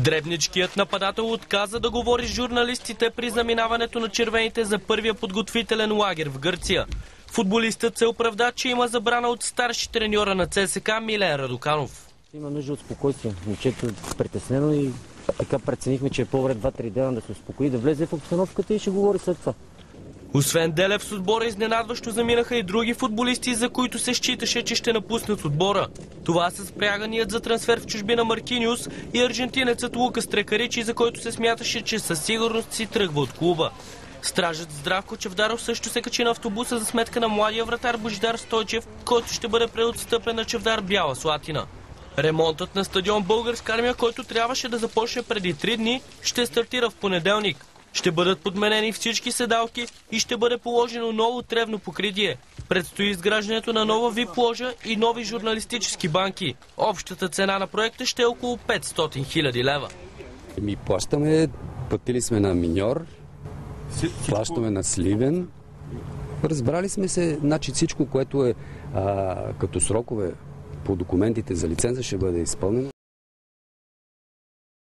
Дребничкият нападател отказа да говори с журналистите при заминаването на червените за първия подготвителен лагер в Гърция. Футболистът се оправда, че има забрана от старши треньора на ЦСКА Милен Радоканов. Има нужда от спокойствие. Момчето е притеснено и така преценихме, че е по-добре 2-3 дена да се успокои, да влезе в обстановката и ще говори след това. Освен Делев с отбора, изненадващо заминаха и други футболисти, за които се считаше, че ще напуснат отбора. Това са спряганият за трансфер в чужбина Маркиниус и аржентинецът Лукас Трекаричи, за който се смяташе, че със сигурност си тръгва от клуба. Стражът Здравко Чавдаров също се качи на автобуса за сметка на младия вратар Божидар Стойчев, който ще бъде преотстъпен на Чавдар Бяла Слатина. Ремонтът на стадион Българска армия, който трябваше да започне преди 3 дни, ще стартира в понеделник. Ще бъдат подменени всички седалки и ще бъде положено ново тревно покритие. Предстои изграждането на нова VIP ложа и нови журналистически банки. Общата цена на проекта ще е около 500 000 лева. Платили сме на миньор, плащаме на Сливен. Разбрали сме се, значи всичко, което е като срокове по документите за лиценза ще бъде изпълнено.